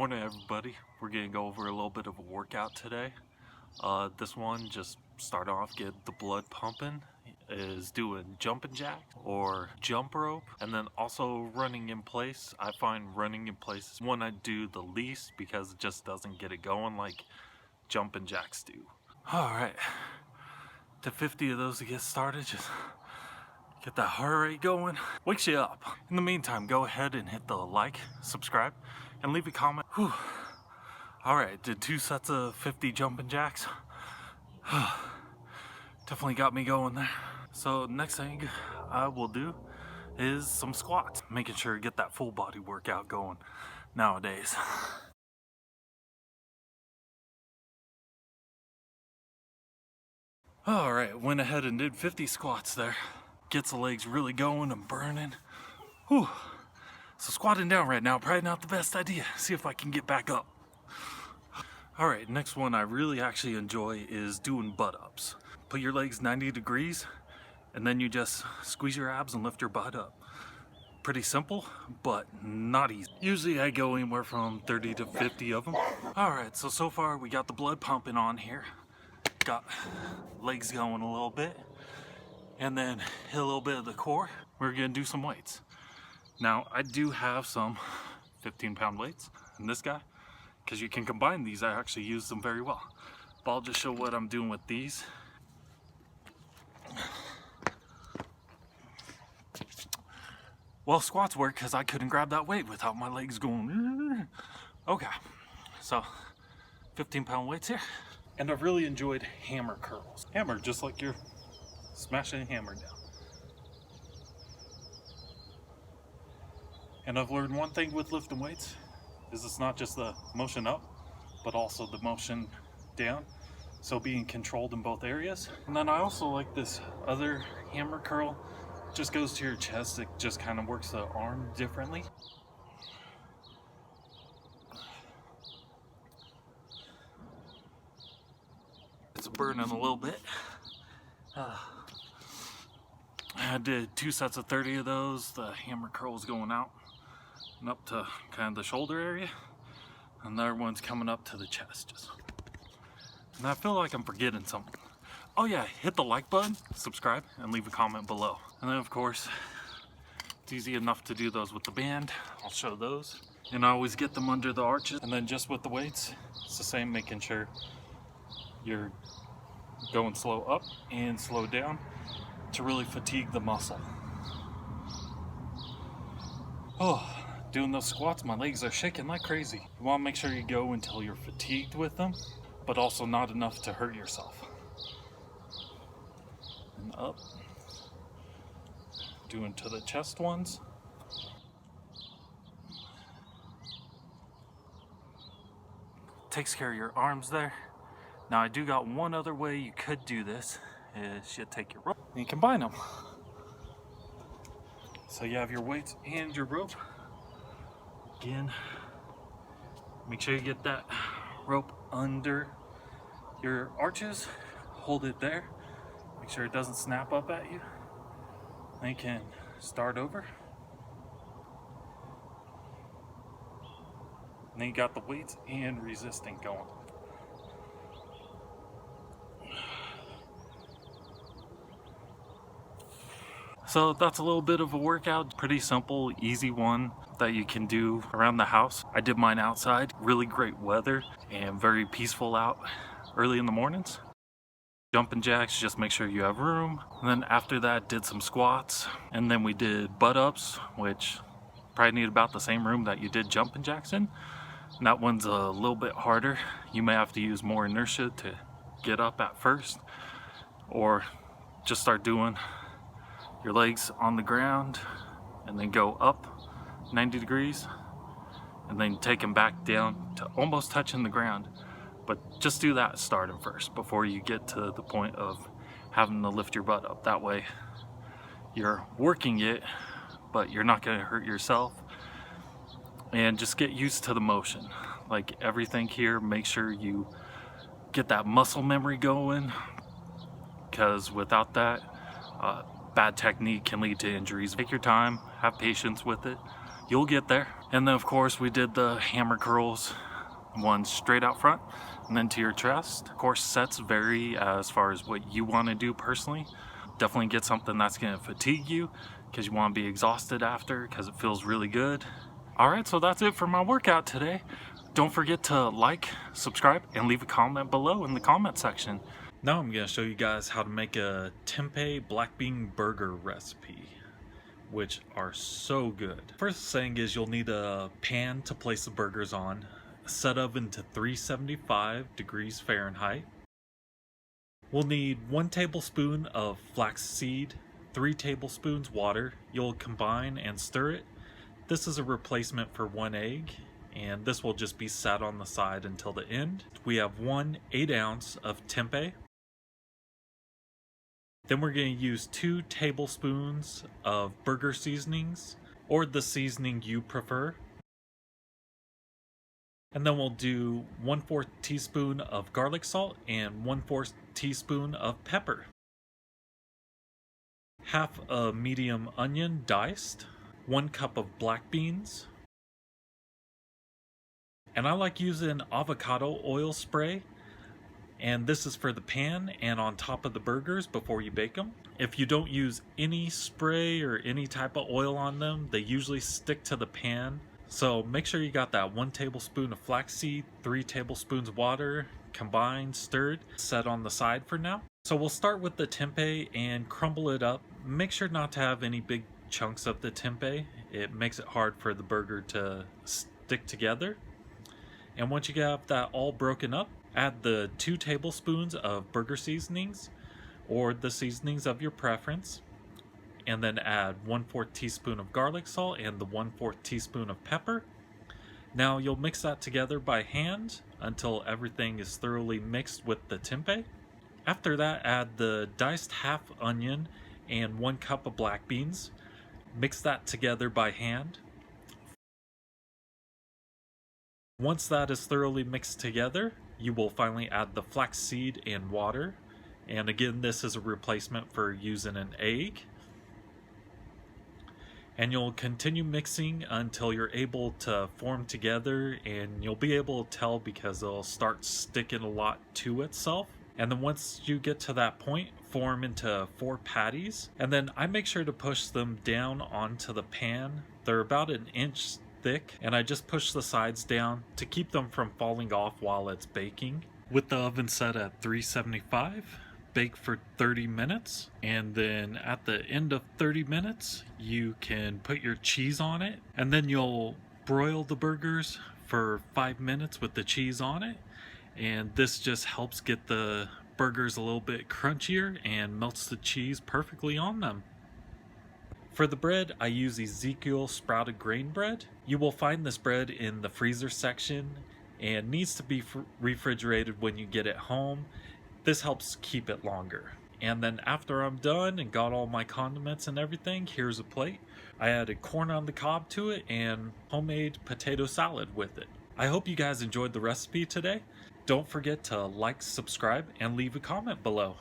Morning everybody. We're gonna go over a little bit of a workout today. This one, just start off, get the blood pumping, is doing jumping jack or jump rope, and then also running in place. I find running in place is one I do the least because it just doesn't get it going like jumping jacks do. Alright, to 50 of those to get started, just get that heart rate going. Wakes you up. In the meantime, go ahead and hit the like, subscribe, and leave a comment. Whew. Alright, did 2 sets of 50 jumping jacks. Definitely got me going there. So next thing I will do is some squats. Making sure to get that full body workout going nowadays. Alright, went ahead and did 50 squats there. Gets the legs really going and burning. Whew. So squatting down right now, probably not the best idea. See if I can get back up. Alright, next one I really actually enjoy is doing butt ups. Put your legs 90 degrees and then you just squeeze your abs and lift your butt up. Pretty simple, but not easy. Usually I go anywhere from 30 to 50 of them. Alright, so far we got the blood pumping on here. Got legs going a little bit. And then hit a little bit of the core. We're gonna do some weights. Now I do have some 15-pound weights in this guy, because you can combine these. I actually use them very well. But I'll just show what I'm doing with these. Well, squats work because I couldn't grab that weight without my legs going. Okay, so 15-pound weights here. And I've really enjoyed hammer curls. Hammer, just like you're smashing a hammer down. And I've learned one thing with lifting weights is it's not just the motion up, but also the motion down. So being controlled in both areas. And then I also like this other hammer curl. It just goes to your chest. It just kind of works the arm differently. It's burning a little bit. I did 2 sets of 30 of those. The hammer curl was going out and up to kind of the shoulder area. And the other one's coming up to the chest. And I feel like I'm forgetting something. Oh yeah, hit the like button, subscribe, and leave a comment below. And then of course, it's easy enough to do those with the band. I'll show those. And I always get them under the arches. And then just with the weights, it's the same, making sure you're going slow up and slow down to really fatigue the muscle. Oh, doing those squats, my legs are shaking like crazy. You want to make sure you go until you're fatigued with them, but also not enough to hurt yourself. And up. Doing to the chest ones. Takes care of your arms there. Now I do got one other way you could do this, is you take your rope and you combine them. So you have your weights and your rope. Again, make sure you get that rope under your arches. Hold it there. Make sure it doesn't snap up at you. Then you can start over. And then you got the weights and resisting going. So that's a little bit of a workout. Pretty simple, easy one that you can do around the house. I did mine outside. Really great weather and very peaceful out early in the mornings. Jumping jacks, just make sure you have room. And then after that, did some squats. And then we did butt ups, which probably need about the same room that you did jumping jacks in. And that one's a little bit harder. You may have to use more inertia to get up at first, or just start doing your legs on the ground and then go up 90 degrees and then take them back down to almost touching the ground. But just do that starting first before you get to the point of having to lift your butt up. That way you're working it, but you're not going to hurt yourself. And just get used to the motion. Like everything here, make sure you get that muscle memory going, because without that, bad technique can lead to injuries. Take your time, have patience with it, You'll get there. And then of course we did the hammer curls, one straight out front and then to your chest. Of course, sets vary as far as what you want to do personally. Definitely get something that's going to fatigue you because you want to be exhausted after because it feels really good. Alright, so that's it for my workout today. Don't forget to like, subscribe, and leave a comment below in the comment section. Now I'm going to show you guys how to make a tempeh black bean burger recipe, which are so good. First thing is you'll need a pan to place the burgers on. Set oven to 375 degrees Fahrenheit. We'll need 1 tablespoon of flax seed, 3 tablespoons water. You'll combine and stir it. This is a replacement for 1 egg, and this will just be sat on the side until the end. We have 1 8-ounce of tempeh. Then we're going to use 2 tablespoons of burger seasonings, or the seasoning you prefer. And then we'll do 1/4 teaspoon of garlic salt and 1/4 teaspoon of pepper. Half a medium onion diced, 1 cup of black beans. And I like using avocado oil spray. And this is for the pan and on top of the burgers before you bake them. If you don't use any spray or any type of oil on them, they usually stick to the pan. So make sure you got that 1 tablespoon of flaxseed, 3 tablespoons water, combined, stirred, set on the side for now. So we'll start with the tempeh and crumble it up. Make sure not to have any big chunks of the tempeh. It makes it hard for the burger to stick together. And once you have that all broken up, add the 2 tablespoons of burger seasonings or the seasonings of your preference. And then add 1/4 teaspoon of garlic salt and the 1/4 teaspoon of pepper. Now you'll mix that together by hand until everything is thoroughly mixed with the tempeh. After that, add the diced half onion and 1 cup of black beans. Mix that together by hand. Once that is thoroughly mixed together, you will finally add the flax seed and water. And again, this is a replacement for using an egg. And you'll continue mixing until you're able to form together, and you'll be able to tell because it'll start sticking a lot to itself. And then once you get to that point, form into 4 patties. And then I make sure to push them down onto the pan. They're about 1 inch thick, and I just push the sides down to keep them from falling off while it's baking. With the oven set at 375, bake for 30 minutes, and then at the end of 30 minutes you can put your cheese on it, and then you'll broil the burgers for 5 minutes with the cheese on it, and this just helps get the burgers a little bit crunchier and melts the cheese perfectly on them. For the bread, I use Ezekiel sprouted grain bread. You will find this bread in the freezer section and needs to be refrigerated when you get it home. This helps keep it longer. And then after I'm done and got all my condiments and everything, here's a plate. I added corn on the cob to it and homemade potato salad with it. I hope you guys enjoyed the recipe today. Don't forget to like, subscribe, and leave a comment below.